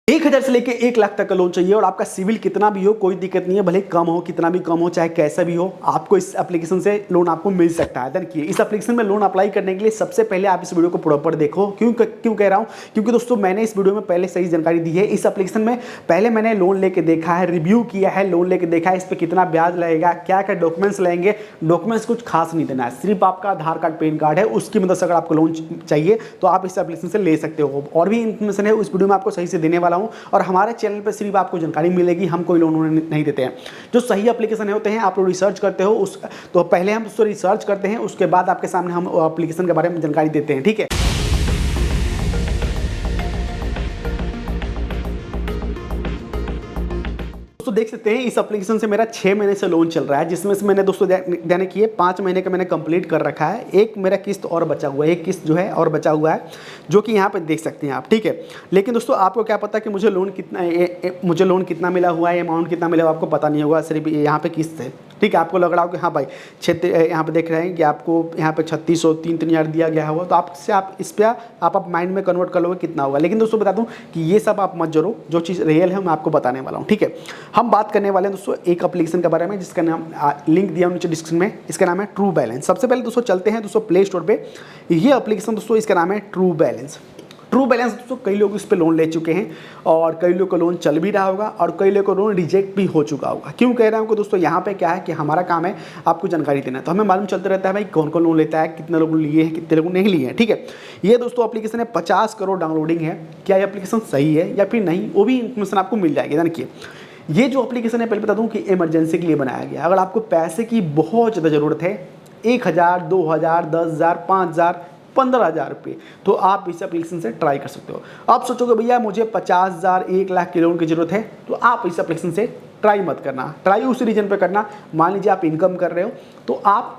1000 से लेके 1 लाख तक का लोन चाहिए और आपका सिविल कितना भी हो कोई दिक्कत नहीं है, भले कम हो कितना भी कम हो चाहे कैसा भी हो, आपको इस एप्लीकेशन से लोन आपको मिल सकता है। देखिए इस एप्लीकेशन में लोन अप्लाई करने के लिए सबसे पहले आप इस वीडियो को प्रॉपर देखो। क्यों कह रहा हूँ, क्योंकि दोस्तों मैंने इस वीडियो में पहले सही जानकारी दी है। इस एप्लीकेशन में पहले मैंने लोन लेके देखा है, रिव्यू किया है, लोन लेके देखा है इस पर कितना ब्याज लगेगा, क्या क्या डॉक्यूमेंट्स लगेंगे। डॉक्यूमेंट्स कुछ खास नहीं देना है, सिर्फ आपका आधार कार्ड पैन कार्ड है, उसकी मदद से अगर आपको लोन चाहिए तो आप इस एप्लीकेशन से ले सकते हो। और भी इन्फॉर्मेशन है उस वीडियो में आपको सही से देने वाला हूँ और हमारे चैनल पर सिर्फ आपको जानकारी मिलेगी, हम कोई लोन नहीं देते हैं। जो सही एप्लीकेशन होते हैं आप लोग रिसर्च करते हो तो पहले हम उसको रिसर्च करते हैं, उसके बाद आपके सामने हम एप्लीकेशन के बारे में जानकारी देते हैं। ठीक है, दोस्तों देख सकते हैं इस एप्लीकेशन से मेरा 6 महीने से लोन चल रहा है, जिसमें से मैंने दोस्तों देने किए 5 महीने का मैंने कंप्लीट कर रखा है। एक मेरा किस्त और बचा हुआ है, एक किस्त जो है और बचा हुआ है, जो कि यहाँ पे देख सकते हैं आप। ठीक है, लेकिन दोस्तों आपको क्या पता कि मुझे लोन कितना मिला हुआ है, अमाउंट कितना मिला हुआ आपको पता नहीं होगा, सिर्फ यहाँ पे किस्त है। ठीक है, आपको लग रहा हो कि हाँ भाई यहाँ पे देख रहे हैं कि आपको यहाँ पे 3600 3,000 दिया गया हुआ, तो आप इस पर आप माइंड में कन्वर्ट कर लोगे कितना होगा। लेकिन दोस्तों बता दूँ कि ये सब आप मत जोड़ो, जो चीज़ रियल है मैं आपको बताने वाला हूँ। ठीक है, हम बात करने वाले हैं दोस्तों एक एप्लीकेशन के बारे में जिसका नाम लिंक दिया नीचे डिस्क्रिप्शन में, इसका नाम है ट्रू बैलेंस। सबसे पहले दोस्तों चलते हैं दोस्तों प्ले स्टोर पे, ये एप्लीकेशन दोस्तों इसका नाम है ट्रू बैलेंस। ट्रू बैलेंस दोस्तों कई लोग इस पे लोन ले चुके हैं और कई लोग का लोन चल भी रहा होगा और कई लोग का लोन रिजेक्ट भी हो चुका होगा। क्यों कह रहा हूँ कि दोस्तों यहाँ पे क्या है कि हमारा काम है आपको जानकारी देना, तो हमें मालूम चलता रहता है भाई कौन कौन लोन लेता है, कितने लोगों ने लिए हैं, कितने लोगों ने नहीं लिए हैं। ठीक है, ये दोस्तों एप्लीकेशन है 50 करोड़ डाउनलोडिंग है। क्या ये एप्लीकेशन सही है या फिर नहीं, वो भी इन्फॉर्मेशन आपको मिल जाएगी। देखिए ये जो एप्लीकेशन है पहले बता दूं कि इमरजेंसी के लिए बनाया गया। अगर आपको पैसे की बहुत ज़्यादा ज़रूरत है, 1000 2000 10,000 5,000 15,000 रुपये, तो आप इस एप्लीकेशन से ट्राई कर सकते हो। आप सोचोगे भैया मुझे 50,000 1 लाख की लोन की ज़रूरत है, तो आप इस एप्लीकेशन से ट्राई मत करना। ट्राई उस रीजन पे करना, मान लीजिए आप इनकम कर रहे हो तो आप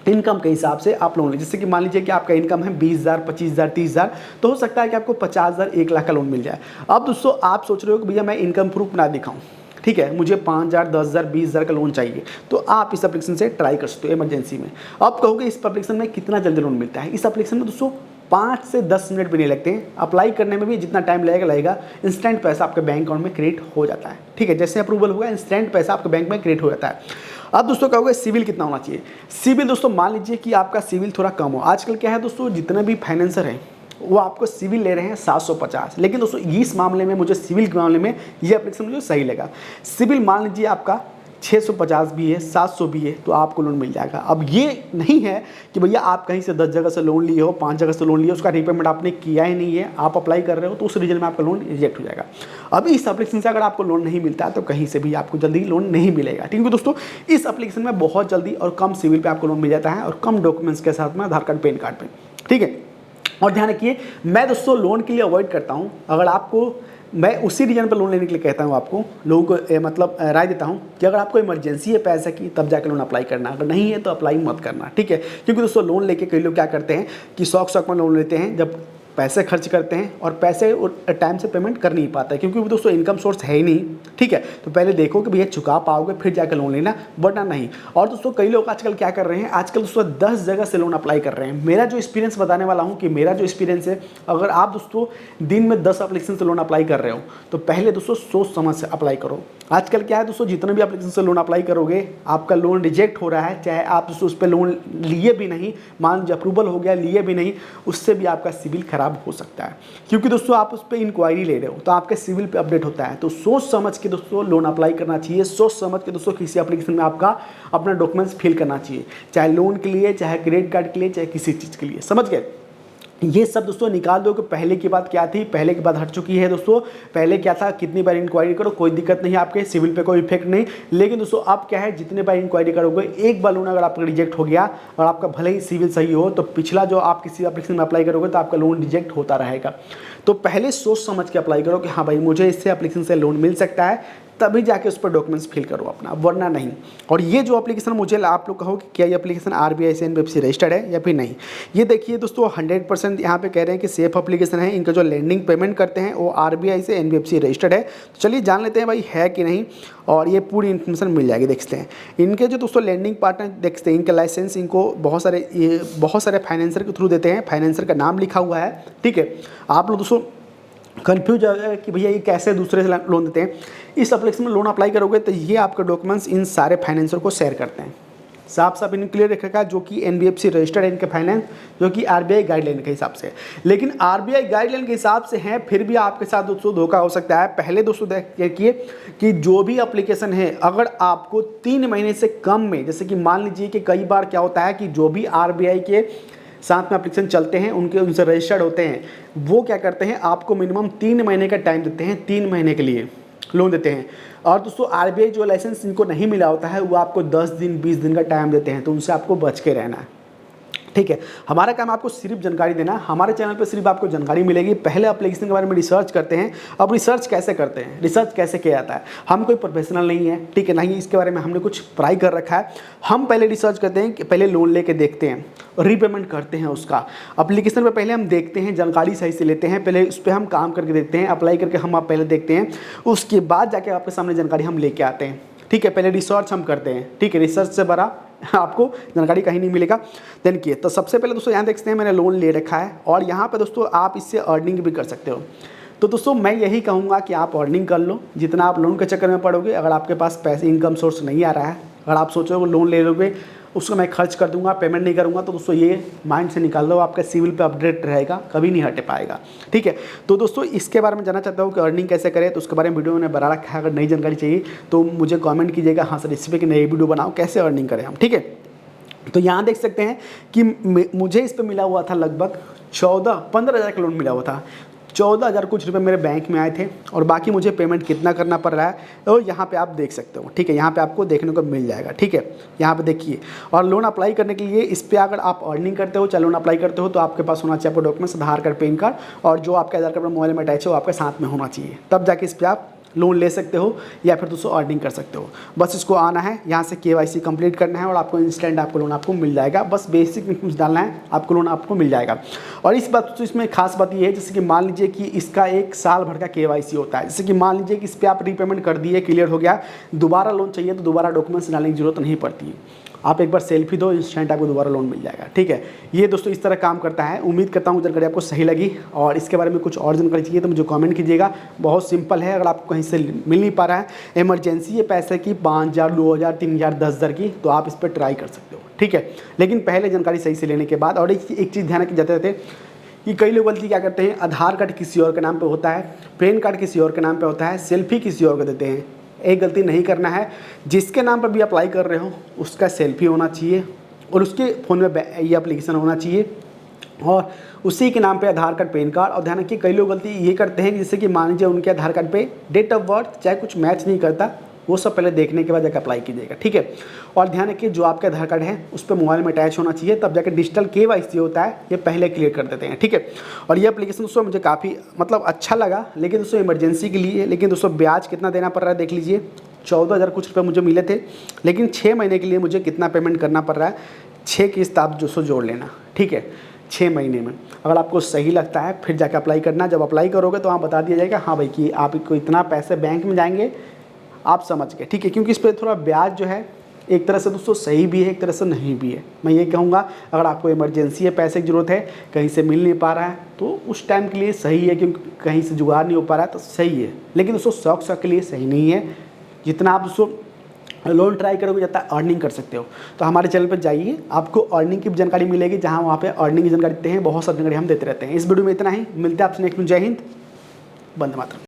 इनकम के हिसाब से आप लोन लीजिए। जैसे कि मान लीजिए कि आपका इनकम है 20,000 25,000 30,000, तो हो सकता है कि आपको 50,000 1 लाख का लोन मिल जाए। अब दोस्तों आप सोच रहे हो कि भैया मैं इनकम प्रूफ ना दिखाऊं, ठीक है, मुझे 5,000 10,000 20,000 का लोन चाहिए, तो आप इस एप्लीकेशन से ट्राई कर सकते हो इमरजेंसी में। आप कहोगे इस एप्लीकेशन में कितना जल्दी लोन मिलता है। इस एप्लीकेशन में दोस्तों 5 से 10 मिनट भी नहीं लगते हैं, अप्लाई करने में भी जितना टाइम लगेगा इंस्टेंट पैसा आपके बैंक अकाउंट में क्रिएट हो जाता है। ठीक है, जैसे अप्रूवल होगा इंस्टेंट पैसा आपके बैंक में क्रिएट हो जाता है। अब दोस्तों कहोगे सिविल कितना होना चाहिए। सिविल दोस्तों मान लीजिए कि आपका सिविल थोड़ा कम हो। आजकल क्या है दोस्तों, जितने भी फाइनेंसर हैं वो आपको सिविल ले रहे हैं 750, लेकिन दोस्तों इस मामले में मुझे सिविल के मामले में ये एप्लीकेशन मुझे सही लगा। सिविल मान लीजिए आपका 650 भी है 700 भी है, तो आपको लोन मिल जाएगा। अब ये नहीं है कि भैया आप कहीं से 10 जगह से लोन लिए हो, 5 जगह से लोन लिए, उसका रीपेमेंट आपने किया ही नहीं है, आप अप्लाई कर रहे हो, तो उस रीजन में आपका लोन रिजेक्ट हो जाएगा। अब इस एप्लीकेशन से अगर आपको लोन नहीं मिलता है तो कहीं से भी आपको जल्दी लोन नहीं मिलेगा। ठीक है दोस्तों, इस एप्लीकेशन में बहुत जल्दी और कम सिविल पे आपको लोन मिल जाता है और कम डॉक्यूमेंट्स के साथ में आधार कार्ड पैन कार्ड पे। ठीक है, और ध्यान रखिए मैं दोस्तों लोन के लिए अवॉइड करता हूँ। अगर आपको मैं उसी रीजन पर लोन लेने के लिए कहता हूँ, आपको लोगों को मतलब राय देता हूँ कि अगर आपको इमरजेंसी है पैसे की तब जाकर लोन अप्लाई करना, अगर नहीं है तो अप्लाई मत करना। ठीक है, क्योंकि दोस्तों लोन लेके कई लोग क्या करते हैं कि शौक में लोन लेते हैं, जब पैसे खर्च करते हैं और पैसे टाइम से पेमेंट कर नहीं पाता है, क्योंकि वो दोस्तों इनकम सोर्स है ही नहीं। ठीक है, तो पहले देखो कि भैया चुका पाओगे फिर जाकर लोन लेना, वरना नहीं। और दोस्तों कई लोग आजकल क्या कर रहे हैं, आजकल दोस्तों 10 जगह से लोन अप्लाई कर रहे हैं। मेरा जो एक्सपीरियंस बताने वाला हूँ कि मेरा जो एक्सपीरियंस है, अगर आप दोस्तों दिन में 10 एप्लीकेशन से लोन अप्लाई कर रहे हो तो पहले दोस्तों सोच समझ से अप्लाई करो। आजकल क्या है दोस्तों, जितने भी एप्लीकेशन से लोन अप्लाई करोगे आपका लोन रिजेक्ट हो रहा है, चाहे आप दोस्तों उस पर लोन लिए भी नहीं, मान लीजिए अप्रूवल हो गया लिए भी नहीं, उससे भी आपका सिविल खराब हो सकता है। क्योंकि दोस्तों आप उस पर इंक्वायरी ले रहे हो तो आपके सिविल पे अपडेट होता है। तो सोच समझ के दोस्तों लोन अप्लाई करना चाहिए, सोच समझ के दोस्तों किसी एप्लीकेशन में आपका अपना डॉक्यूमेंट्स फिल करना चाहिए, चाहे लोन के लिए, चाहे क्रेडिट कार्ड के लिए, चाहे किसी चीज़ के लिए। समझ गए। ये सब दोस्तों निकाल दो कि पहले की बात क्या थी, पहले की बात हट चुकी है दोस्तों। पहले क्या था, कितनी बार इंक्वायरी करो कोई दिक्कत नहीं, आपके सिविल पे कोई इफेक्ट नहीं। लेकिन दोस्तों अब क्या है, जितने बार इंक्वायरी करोगे, एक बार लोन अगर आपका रिजेक्ट हो गया और आपका भले ही सिविल सही हो, तो पिछला जो आप किसी एप्लीकेशन में अप्लाई करोगे तो आपका लोन रिजेक्ट होता रहेगा। तो पहले सोच समझ के अप्लाई करो कि हाँ भाई मुझे इससे एप्लीकेशन से लोन मिल सकता है, तभी जाके उस पर डॉक्यूमेंट्स फिल करो अपना, वरना नहीं। और ये जो एप्लीकेशन मुझे आप लोग कहो कि क्या ये एप्लीकेशन RBI से NBFC रजिस्टर्ड है या फिर नहीं, ये देखिए दोस्तों 100% यहाँ पे कह रहे हैं कि सेफ एप्लीकेशन है। इनका जो लैंडिंग पेमेंट करते हैं वो RBI से NBFC रजिस्टर्ड है। तो चलिए जान लेते हैं भाई है कि नहीं, और ये पूरी इन्फॉर्मेशन मिल जाएगी। देखते हैं इनके जो दोस्तों लैंडिंग पार्टनर, देखते हैं इनका लाइसेंस इनको बहुत सारे फाइनेंसर के थ्रू देते हैं, फाइनेंसर का नाम लिखा हुआ है। ठीक है, आप लोग दोस्तों कन्फ्यूज हो जाएगा कि भैया ये कैसे दूसरे से लोन देते हैं। इस एप्लीकेशन में लोन अप्लाई करोगे तो ये आपके डॉक्यूमेंट्स इन सारे फाइनेंसर को शेयर करते हैं। साफ साफ इन्हें क्लियर रख रखा है, जो कि NBFC रजिस्टर्ड है इनके फाइनेंस, जो कि RBI गाइडलाइन के हिसाब से। लेकिन RBI गाइडलाइन के हिसाब से है, फिर भी आपके साथ दोस्तों धोखा हो सकता है। पहले दोस्तों देखिए कि जो भी एप्लीकेशन है, अगर आपको 3 महीने से कम में, जैसे कि मान लीजिए कि कई बार क्या होता है कि जो भी RBI के साथ में एप्लीकेशन चलते हैं, उनसे रजिस्टर्ड होते हैं, वो क्या करते हैं, आपको मिनिमम 3 महीने का टाइम देते हैं, 3 महीने के लिए लोन देते हैं। और दोस्तों RBI जो लाइसेंस इनको नहीं मिला होता है, वो आपको 10 दिन 20 दिन का टाइम देते हैं, तो उनसे आपको बच के रहना है। ठीक है, हमारा काम आपको सिर्फ जानकारी देना। हमारे चैनल पे सिर्फ आपको जानकारी मिलेगी। पहले एप्लीकेशन के बारे में रिसर्च करते हैं। अब रिसर्च कैसे करते हैं, रिसर्च कैसे किया जाता है, हम कोई प्रोफेशनल नहीं है, ठीक है, नहीं इसके बारे में हमने कुछ पढ़ाई कर रखा है। हम पहले रिसर्च करते हैं कि पहले लोन लेके देखते हैं, रीपेमेंट करते हैं उसका। एप्लीकेशन पर पहले हम देखते हैं, जानकारी सही से लेते हैं, पहले उस पर हम काम करके देखते हैं, अप्लाई करके हम आप पहले देखते हैं, उसके बाद जाके आपके सामने जानकारी हम लेके आते हैं। ठीक है, पहले रिसर्च हम करते हैं। ठीक है, रिसर्च से बड़ा आपको जानकारी कहीं नहीं मिलेगा। देन किए तो सबसे पहले दोस्तों यहाँ देखते हैं मैंने लोन ले रखा है, और यहाँ पे दोस्तों आप इससे अर्निंग भी कर सकते हो। तो दोस्तों मैं यही कहूँगा कि आप अर्निंग कर लो, जितना आप लोन के चक्कर में पड़ोगे। अगर आपके पास पैसे इनकम सोर्स नहीं आ रहा है, अगर आप सोचो वो लोन ले लोगे, उसको मैं खर्च कर दूंगा, पेमेंट नहीं करूंगा, तो दोस्तों ये माइंड से निकाल दो, आपका सिविल पे अपडेट रहेगा, कभी नहीं हट पाएगा। ठीक है, तो दोस्तों इसके बारे में जानना चाहता हूँ कि अर्निंग कैसे करें, तो उसके बारे में वीडियो मैंने बना रखा है। अगर नई जानकारी चाहिए तो मुझे कमेंट कीजिएगा, हाँ सर इस पर कि नई वीडियो बनाओ कैसे अर्निंग करें हम। ठीक है, तो यहाँ देख सकते हैं कि मुझे इस पर मिला हुआ था लगभग 15 हज़ार का लोन मिला हुआ था। 14,000 कुछ रुपए मेरे बैंक में आए थे, और बाकी मुझे पेमेंट कितना करना पड़ रहा है तो यहाँ पे आप देख सकते हो। ठीक है, यहाँ पे आपको देखने को मिल जाएगा। ठीक है, यहाँ पे देखिए। और लोन अप्लाई करने के लिए इस पर अगर आप अर्निंग करते हो, चाहे लोन अप्लाई करते हो, तो आपके पास होना चाहिए आपको डॉक्यूमेंट्स, आधार कार्ड, पैन कार्ड, और जो आपके आधार कार्ड मोबाइल में अटैच हो आपके साथ में होना चाहिए, तब जाके इस पर आप लोन ले सकते हो या फिर दोस्तों अर्निंग कर सकते हो। बस इसको आना है, यहाँ से KYC कंप्लीट करना है, और आपको इंस्टेंट आपको लोन आपको मिल जाएगा। बस बेसिक इन्फॉर्मेशन डालना है, आपको लोन आपको मिल जाएगा। और इस बात तो इसमें खास बात ये है, जैसे कि मान लीजिए कि इसका 1 साल भर का KYC होता है। जैसे कि मान लीजिए कि इस पर आप रीपेमेंट कर दिए, क्लियर हो गया, दोबारा लोन चाहिए तो दोबारा डॉक्यूमेंट्स डालने की जरूरत नहीं पड़ती है। आप एक बार सेल्फी दो, इंस्टेंट आपको दोबारा लोन मिल जाएगा। ठीक है, ये दोस्तों इस तरह काम करता है। उम्मीद करता हूँ जानकारी आपको सही लगी, और इसके बारे में कुछ और जानकारी चाहिए तो मुझे कमेंट कीजिएगा। बहुत सिंपल है, अगर आपको कहीं से मिल नहीं पा रहा है, इमरजेंसी है पैसे की 5,000, 2,000, 3,000, 10,000 की, तो आप इस पर ट्राई कर सकते हो। ठीक है, लेकिन पहले जानकारी सही से लेने के बाद। और एक चीज़ ध्यान रखी जाते थे कि कई लोग गलती क्या करते हैं, आधार कार्ड किसी और के नाम पे होता है, पैन कार्ड किसी और के नाम पे होता है, सेल्फी किसी और को देते हैं। एक गलती नहीं करना है, जिसके नाम पर भी अप्लाई कर रहे हो उसका सेल्फी होना चाहिए, और उसके फ़ोन में ये एप्लीकेशन होना चाहिए, और उसी के नाम पे आधार कार्ड, पैन कार्ड। और ध्यान रखिए कई लोग गलती ये करते हैं, जैसे कि मान लीजिए उनके आधार कार्ड पे डेट ऑफ बर्थ चाहे कुछ मैच नहीं करता, वो सब पहले देखने के बाद जाकर अप्लाई कीजिएगा। ठीक है, और ध्यान रखिए जो आपका आधार कार्ड है उस पर मोबाइल में अटैच होना चाहिए, तब जाकर डिजिटल KYC होता है, ये पहले क्लियर कर देते हैं। ठीक है, और ये एप्लीकेशन दोस्तों मुझे काफ़ी मतलब अच्छा लगा, लेकिन दोस्तों इमरजेंसी के लिए। लेकिन दोस्तों ब्याज कितना देना पड़ रहा है देख लीजिए, 14,000 कुछ रुपये मुझे मिले थे, लेकिन 6 महीने के लिए मुझे कितना पेमेंट करना पड़ रहा है, 6 किस्त आप दोस्तों जोड़ लेना। ठीक है, 6 महीने में अगर आपको सही लगता है फिर जाके अप्लाई करना। जब अप्लाई करोगे तो वहाँ बता दिया जाएगा, हाँ भाई कि आपको इतना पैसे बैंक में जाएंगे, आप समझ गए। ठीक है, क्योंकि इस पर थोड़ा ब्याज जो है एक तरह से दोस्तों सही भी है, एक तरह से नहीं भी है। मैं ये कहूँगा अगर आपको इमरजेंसी है, पैसे की ज़रूरत है, कहीं से मिल नहीं पा रहा है, तो उस टाइम के लिए सही है, क्योंकि कहीं से जुगाड़ नहीं हो पा रहा है तो सही है। लेकिन दोस्तों शौक के लिए सही नहीं है। जितना आप दोस्तों लोन ट्राई करोगे जितना अर्निंग कर सकते हो। तो हमारे चैनल पर जाइए, आपको अर्निंग की जानकारी मिलेगी, जहाँ वहाँ पे अर्निंग की जानकारी देते हैं, बहुत सारी जानकारी हम देते रहते हैं। इस वीडियो में इतना ही, मिलते हैं आपसे नेक्स्ट में। जय हिंद, वंदे मातरम।